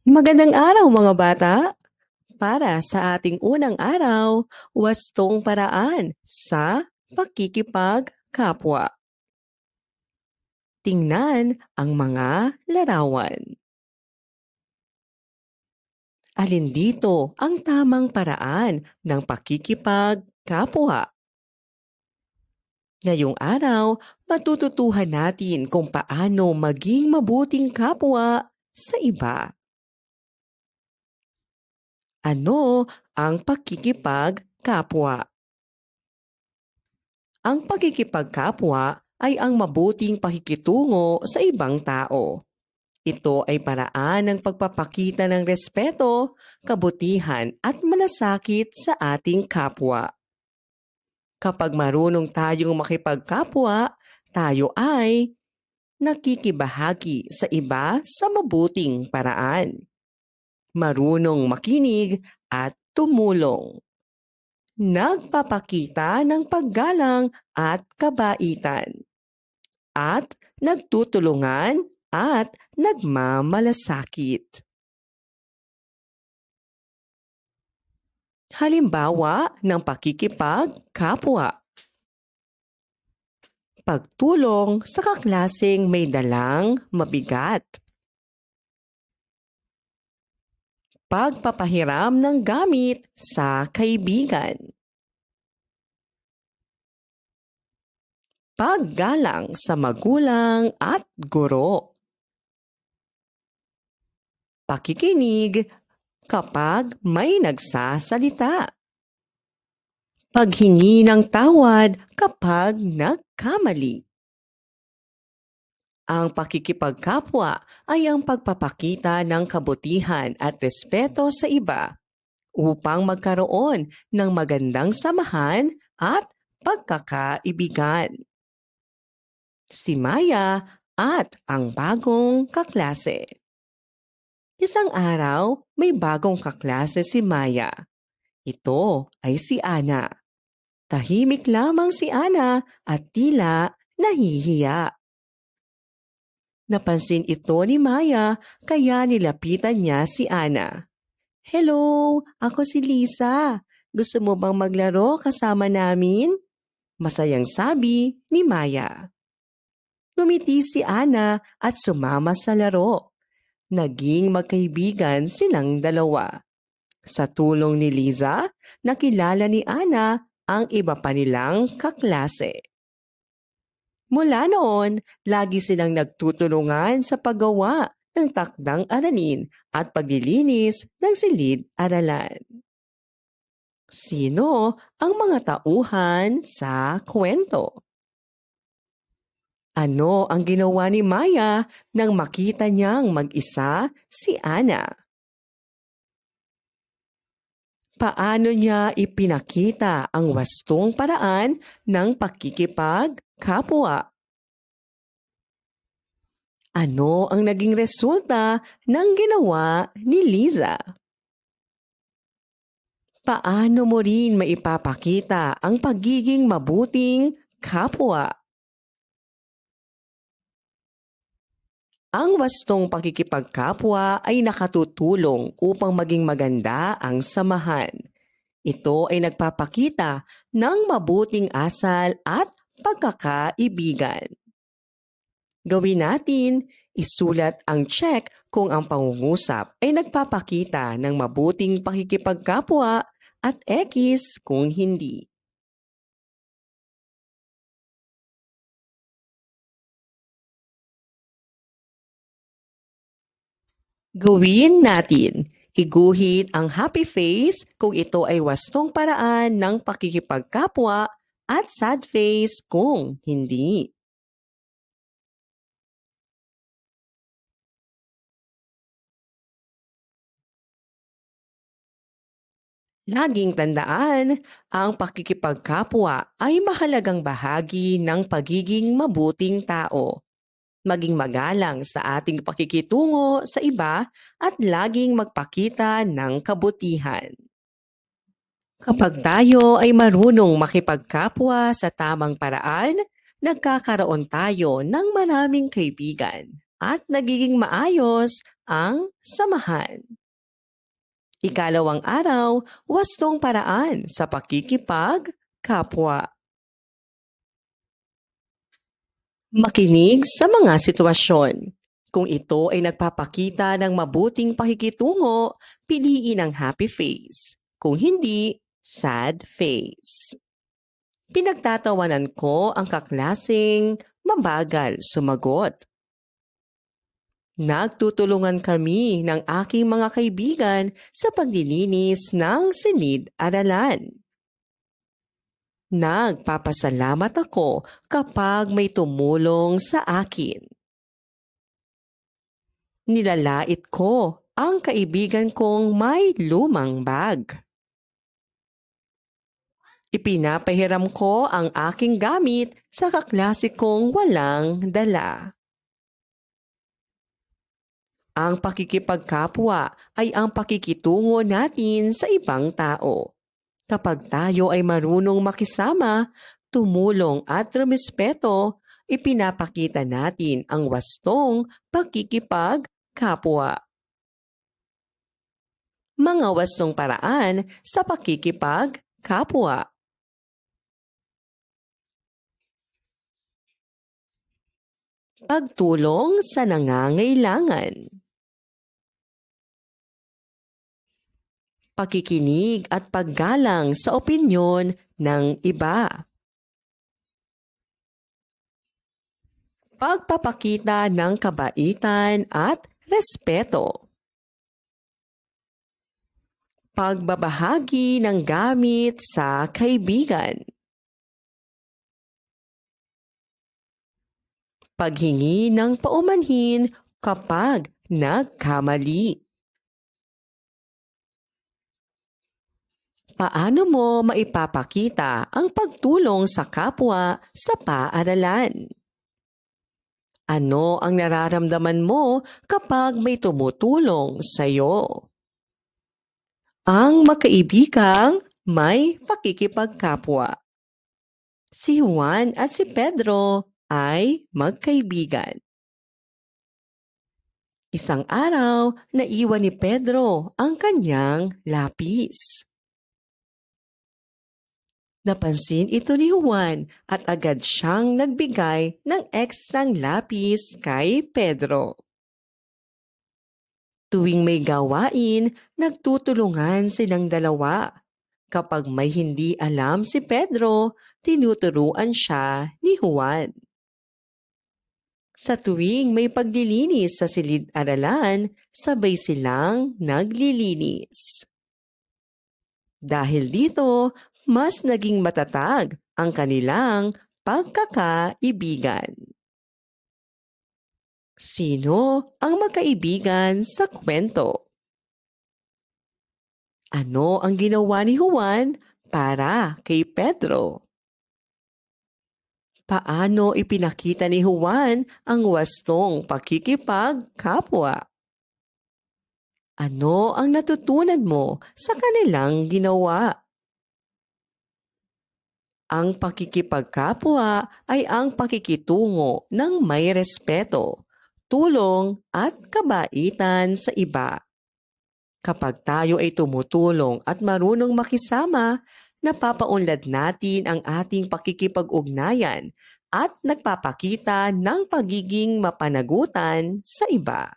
Magandang araw mga bata! Para sa ating unang araw, wastong paraan sa pakikipagkapwa. Tingnan ang mga larawan. Alin dito ang tamang paraan ng pakikipagkapwa? Ngayong araw, matututuhan natin kung paano maging mabuting kapwa sa iba. Ano ang pakikipagkapwa? Ang pakikipagkapwa ay ang mabuting pakikitungo sa ibang tao. Ito ay paraan ng pagpapakita ng respeto, kabutihan at malasakit sa ating kapwa. Kapag marunong tayong makipagkapwa, tayo ay nakikibahagi sa iba sa mabuting paraan. Marunong makinig at tumulong. Nagpapakita ng paggalang at kabaitan. At nagtutulungan at nagmamalasakit. Halimbawa ng pakikipagkapwa. Pagtulong sa kaklaseng may dalang mabigat. Pagpapahiram ng gamit sa kaibigan. Paggalang sa magulang at guro. Pakikinig kapag may nagsasalita. Paghingi ng tawad kapag nagkamali. Ang pakikipagkapwa ay ang pagpapakita ng kabutihan at respeto sa iba upang magkaroon ng magandang samahan at pagkakaibigan. Si Maya at ang bagong kaklase. Isang araw, may bagong kaklase si Maya. Ito ay si Ana. Tahimik lamang si Ana at tila nahihiya. Napansin ito ni Maya kaya nilapitan niya si Ana. "Hello, ako si Lisa. Gusto mo bang maglaro kasama namin?" Masayang sabi ni Maya. Ngumiti si Ana at sumama sa laro. Naging magkaibigan silang dalawa. Sa tulong ni Liza, nakilala ni Ana ang iba pa nilang kaklase. Mula noon, lagi silang nagtutulungan sa paggawa ng takdang aralin at paglilinis ng silid-aralan. Sino ang mga tauhan sa kwento? Ano ang ginawa ni Maya nang makita niyang mag-isa si Ana? Paano niya ipinakita ang wastong paraan ng pakikipagkapwa? Ano ang naging resulta ng ginawa ni Liza? Paano mo rin maipapakita ang pagiging mabuting kapwa? Ang wastong pakikipagkapwa ay nakatutulong upang maging maganda ang samahan. Ito ay nagpapakita ng mabuting asal at pagkakaibigan. Gawin natin, isulat ang check kung ang pangungusap ay nagpapakita ng mabuting pakikipagkapwa at X kung hindi. Gawin natin. Iguhit ang happy face kung ito ay wastong paraan ng pakikipagkapwa at sad face kung hindi. Laging tandaan, ang pakikipagkapwa ay mahalagang bahagi ng pagiging mabuting tao. Maging magalang sa ating pakikitungo sa iba at laging magpakita ng kabutihan. Kapag tayo ay marunong makipagkapwa sa tamang paraan, nagkakaroon tayo ng maraming kaibigan. at nagiging maayos ang samahan. Ikalawang araw, wastong paraan sa pakikipag-kapwa. Makinig sa mga sitwasyon. Kung ito ay nagpapakita ng mabuting pakikitungo, piliin ang happy face. Kung hindi, sad face. Pinagtatawanan ko ang kaklaseng mabagal sumagot. Nagtutulungan kami ng aking mga kaibigan sa paglilinis ng silid-aralan. Nagpapasalamat ako kapag may tumulong sa akin. Nilalait ko ang kaibigan kong may lumang bag. Ipinapahiram ko ang aking gamit sa kaklase kong walang dala. Ang pakikipagkapwa ay ang pakikitungo natin sa ibang tao. Kapag tayo ay marunong makisama, tumulong at rumespeto, ipinapakita natin ang wastong pakikipagkapwa. Mga wastong paraan sa pakikipagkapwa. Pagtulong sa nangangailangan. Pakikinig at paggalang sa opinyon ng iba. Pagpapakita ng kabaitan at respeto. Pagbabahagi ng gamit sa kaibigan. Paghingi ng paumanhin kapag nagkamali. Paano mo maipapakita ang pagtulong sa kapwa sa paaralan? Ano ang nararamdaman mo kapag may tumutulong sa iyo? Ang magkaibigang may pakikipagkapwa. Si Juan at si Pedro ay magkaibigan. Isang araw, naiwan ni Pedro ang kanyang lapis. Napansin ito ni Juan at agad siyang nagbigay ng ekstrang lapis kay Pedro. Tuwing may gawain, nagtutulungan silang dalawa. Kapag may hindi alam si Pedro, tinuturuan siya ni Juan. Sa tuwing may paglilinis sa silid-aralan, sabay silang naglilinis. Dahil dito, mas naging matatag ang kanilang pagkakaibigan. Sino ang magkaibigan sa kwento? Ano ang ginawa ni Juan para kay Pedro? Paano ipinakita ni Juan ang wastong pakikipagkapwa? Ano ang natutunan mo sa kanilang ginawa? Ang pakikipagkapwa ay ang pakikitungo ng may respeto, tulong at kabaitan sa iba. Kapag tayo ay tumutulong at marunong makisama, napapaunlad natin ang ating pakikipag-ugnayan at nagpapakita ng pagiging mapanagutan sa iba.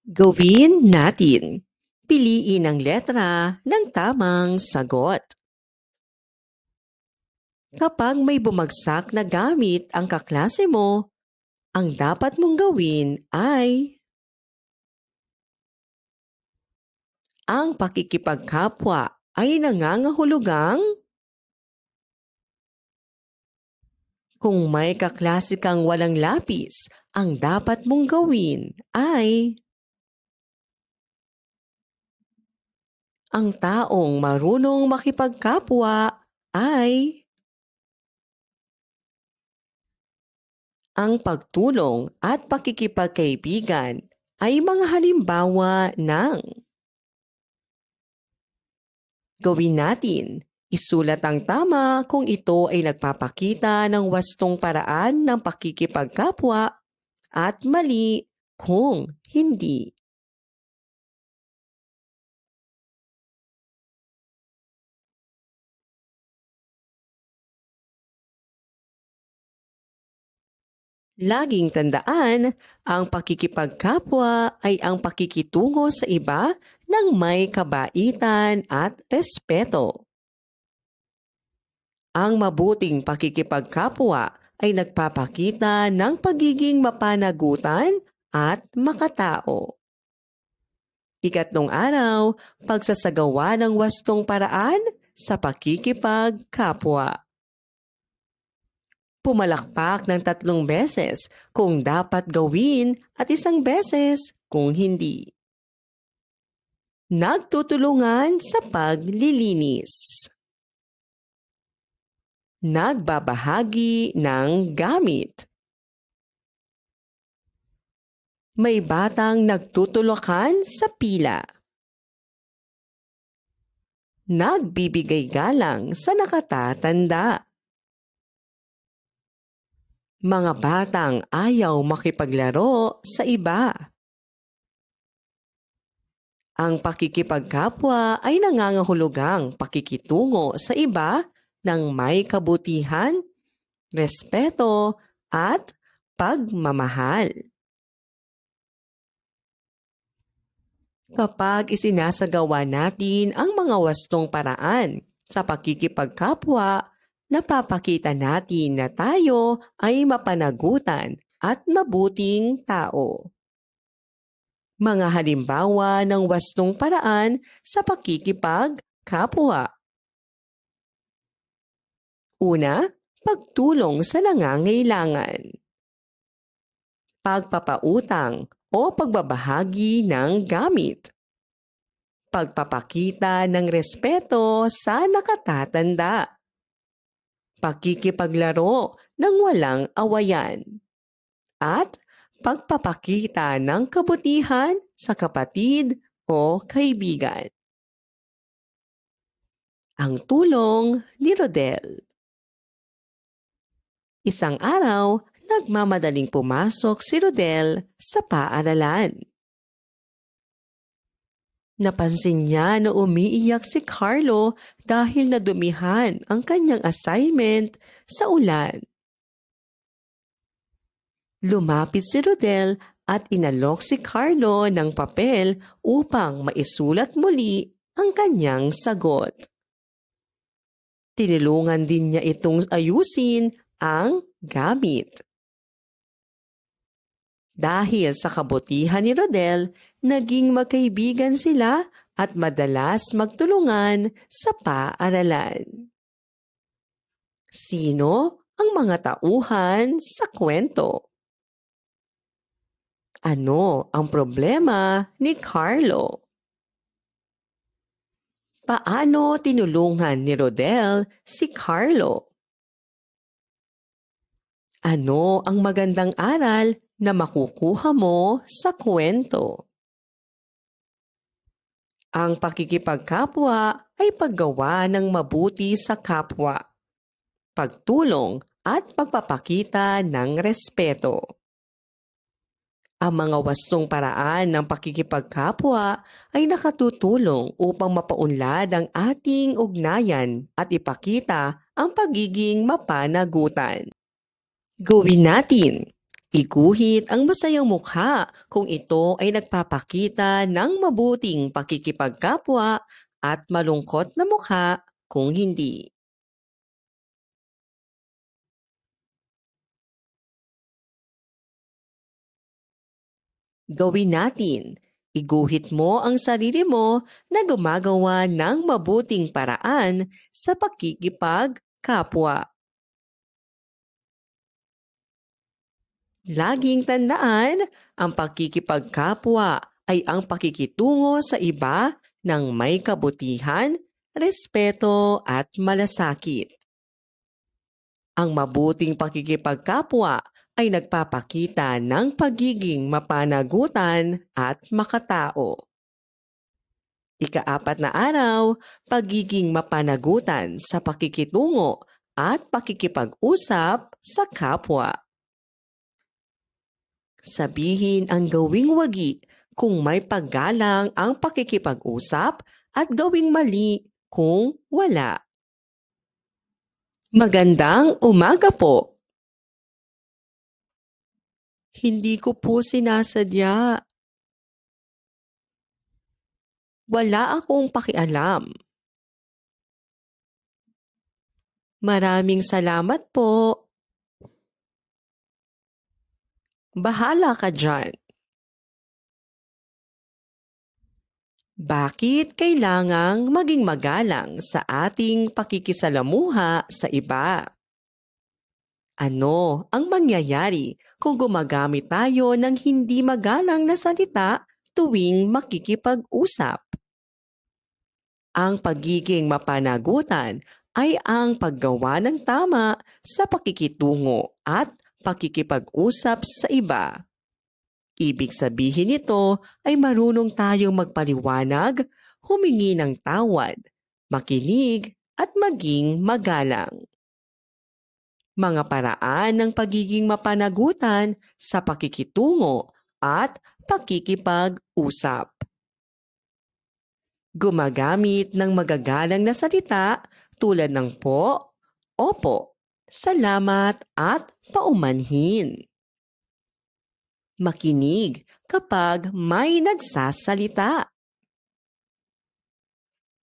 Gawin natin. Piliin ang letra ng tamang sagot. Kapag may bumagsak na gamit ang kaklase mo, ang dapat mong gawin ay ang pakikipagkapwa ay nangangahulugang kung may kaklase kang walang lapis, ang dapat mong gawin ay ang taong marunong makipagkapwa ay ang pagtulong at pakikipagkaibigan ay mga halimbawa ng gawin natin. Isulat ang tama kung ito ay nagpapakita ng wastong paraan ng pakikipagkapwa at mali kung hindi. Laging tandaan, ang pakikipagkapwa ay ang pakikitungo sa iba ng may kabaitan at respeto. Ang mabuting pakikipagkapwa ay nagpapakita ng pagiging mapanagutan at makatao. Ikatlong araw, pagsasagawa ng wastong paraan sa pakikipagkapwa. Pumalakpak ng 3 beses kung dapat gawin at 1 beses kung hindi. Nagtutulungan sa paglilinis. Nagbabahagi ng gamit. May batang nagtutulakan sa pila. Nagbibigay galang sa nakatatanda. Mga batang ayaw makipaglaro sa iba. Ang pakikipagkapwa ay nangangahulugang pakikitungo sa iba ng may kabutihan, respeto at pagmamahal. Kapag isinasagawa natin ang mga wastong paraan sa pakikipagkapwa, napapakita natin na tayo ay mapanagutan at mabuting tao. Mga halimbawa ng wastong paraan sa pakikipagkapwa. Una, pagtulong sa nangangailangan. Pagpapautang o pagbabahagi ng gamit. Pagpapakita ng respeto sa nakatatanda. Pakikipaglaro ng walang awayan. At pagpapakita ng kabutihan sa kapatid o kaibigan. Ang tulong ni Rodel. Isang araw, nagmamadaling pumasok si Rodel sa paaralan. Napansin niya na umiiyak si Carlo dahil nadumihan ang kanyang assignment sa ulan. Lumapit si Rodel at inalok si Carlo ng papel upang maisulat muli ang kanyang sagot. Tinulungan din niya itong ayusin ang gamit. Dahil sa kabutihan ni Rodel, naging magkaibigan sila at madalas magtulungan sa paaralan. Sino ang mga tauhan sa kwento? Ano ang problema ni Carlo? Paano tinulungan ni Rodel si Carlo? Ano ang magandang aral na makukuha mo sa kwento? Ang pakikipagkapwa ay paggawa ng mabuti sa kapwa, pagtulong at pagpapakita ng respeto. Ang mga wastong paraan ng pakikipagkapwa ay nakatutulong upang mapaunlad ang ating ugnayan at ipakita ang pagiging mapanagutan. Gawin natin. Iguhit ang masayang mukha kung ito ay nagpapakita ng mabuting pakikipagkapwa at malungkot na mukha kung hindi. Gawin natin. Iguhit mo ang sarili mo na gumagawa ng mabuting paraan sa pakikipagkapwa. Laging tandaan, ang pakikipagkapwa ay ang pakikitungo sa iba ng may kabutihan, respeto at malasakit. Ang mabuting pakikipagkapwa ay nagpapakita ng pagiging mapanagutan at makatao. Ika-4 na araw, pagiging mapanagutan sa pakikitungo at pakikipag-usap sa kapwa. Sabihin ang gawing wagi kung may paggalang ang pakikipag-usap at gawing mali kung wala. Magandang umaga po. Hindi ko po sinasadya. Wala akong pakialam. Maraming salamat po. Bahala ka dyan. Bakit kailangang maging magalang sa ating pakikisalamuha sa iba? Ano ang mangyayari kung gumagamit tayo ng hindi magalang na salita tuwing makikipag-usap? Ang pagiging mapanagutan ay ang paggawa ng tama sa pakikitungo at pakikipag-usap sa iba. Ibig sabihin nito ay marunong tayong magpaliwanag, humingi ng tawad, makinig at maging magalang. Mga paraan ng pagiging mapanagutan sa pakikitungo at pakikipag-usap. Gumagamit ng magagalang na salita tulad ng po, opo, salamat at paumanhin. Makinig kapag may nagsasalita.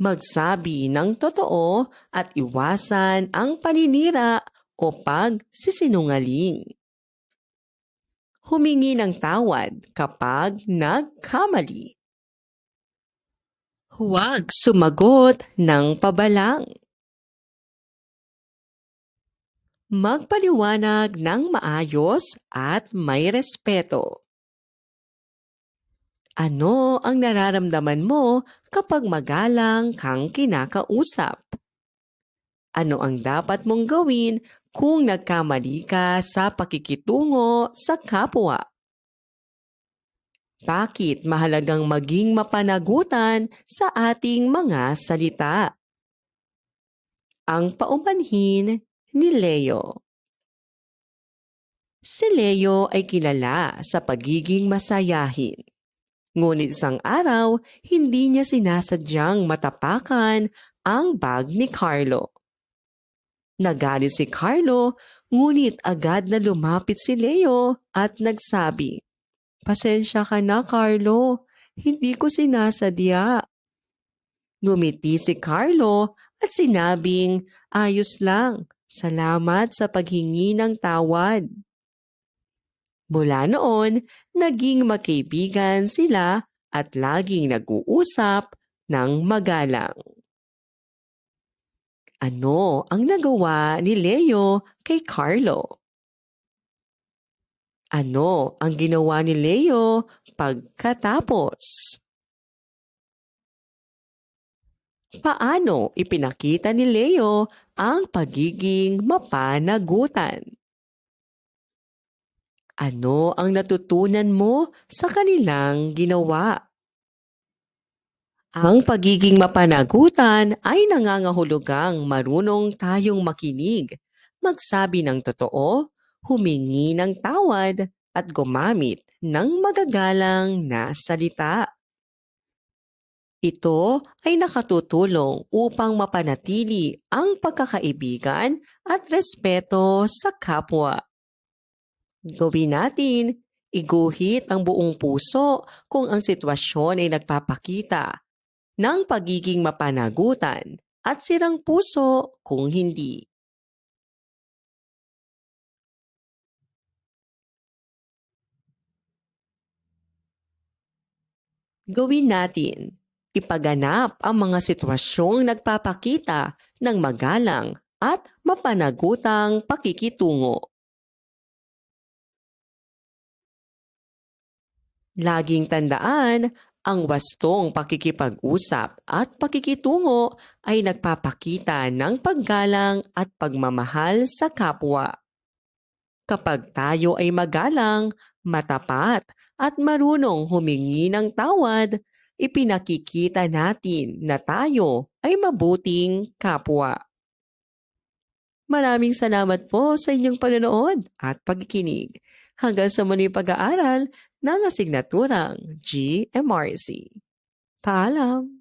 Magsabi ng totoo at iwasan ang paninira o pagsisinungaling. Humingi ng tawad kapag nagkamali. Huwag sumagot ng pabalang. Magpaliwanag ng maayos at may respeto. Ano ang nararamdaman mo kapag magalang kang kinakausap? Ano ang dapat mong gawin kung nagkamali ka sa pakikitungo sa kapwa? Bakit mahalagang maging mapanagutan sa ating mga salita? Ang paumanhin ni Leo. Si Leo ay kilala sa pagiging masayahin. Ngunit isang araw, hindi niya sinasadyang matapakan ang bag ni Carlo. Nagalit si Carlo, ngunit agad na lumapit si Leo at nagsabi, "Pasensya ka na, Carlo. Hindi ko sinasadya." Ngumiti si Carlo at sinabing, "Ayos lang. Salamat sa paghingi ng tawad." Mula noon, naging magkaibigan sila at laging nag-uusap ng magalang. Ano ang nagawa ni Leo kay Carlo? Ano ang ginawa ni Leo pagkatapos? Paano ipinakita ni Leo ang pagiging mapanagutan? Ano ang natutunan mo sa kanilang ginawa? Ang pagiging mapanagutan ay nangangahulugang marunong tayong makinig, magsabi ng totoo, humingi ng tawad at gumamit ng magagalang na salita. Ito ay nakatutulong upang mapanatili ang pagkakaibigan at respeto sa kapwa. Gawin natin, iguhit ang buong puso kung ang sitwasyon ay nagpapakita ng pagiging mapanagutan at sirang puso kung hindi. Gawin natin, ipaganap ang mga sitwasyong nagpapakita ng magalang at mapanagutang pakikitungo. Laging tandaan, ang wastong pakikipag-usap at pakikitungo ay nagpapakita ng paggalang at pagmamahal sa kapwa. Kapag tayo ay magalang, matapat at marunong humingi ng tawad, ipinakikita natin na tayo ay mabuting kapwa. Maraming salamat po sa inyong panonood at pagkikinig. Hanggang sa muli pag-aaral ng asignaturang GMRC. Paalam!